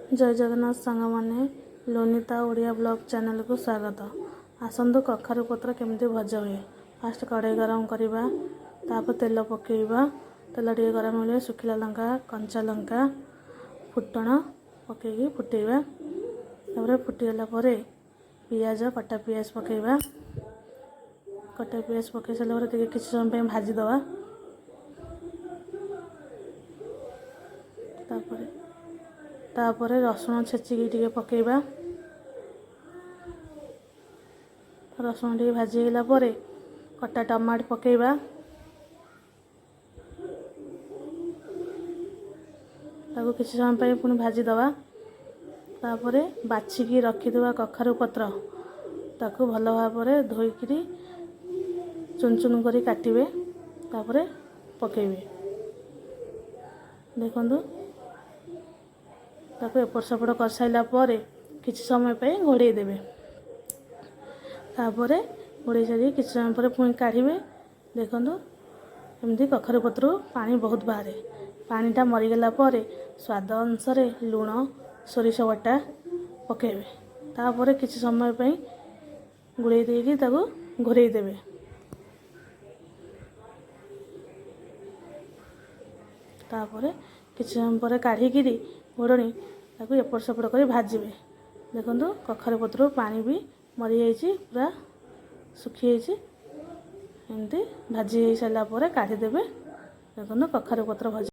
जय जगन्नाथ सांग मैंने लोनिता ओडिया ब्लॉग चैनल को स्वागत। आसतु कखारु पत्र केमती भजा हुए। फास्ट कड़े गरम करवा, तापर तेल पकेवा, तेल टे गरम हो सुखिला लंका कंचा लंका फुटण पकईकि फुटेवा। फुटीगला पियाज कटा पियाज पकेवा। कटा पियाज पकई सारा किसी समय भाजीदवा। तापर रसुण छेचिकी टे पकेवा। रसुण टे भाजीगला कटा टमाटो पकेवा। ताको किसी समय पुणी भाजीदवा। तापर बाछिकी रखिथिबा कखारु पत्र ताको भल भाव धोईकरी चुन चुन करी काटिबे। तापर पकेबे। देखंतु ताको एपट सेपट कर साइला किसी समय घोड़े देवे। तापर घोड़े सारी किसी समय पर पुणी काढ़े। देखंतु एमती कखारु पत्र पानी बहुत बाहर। पानीटा मरीगला स्वाद अनुसार लुण सोरिष बटा पकेबे। तापर किसी समय गुड़े देकी ताको घोड़े देवे। तापर किसी समय पर काढ़ी घोड़नी ताको एपट सेपट कर भाजबे। देखंतु कखारु पत्र पानी भी मरी जाइए, पूरा सुखी जाइए। एमती भाजी हो सारा काढ़ी देवे। देखंतु कखारु पत्र भजा।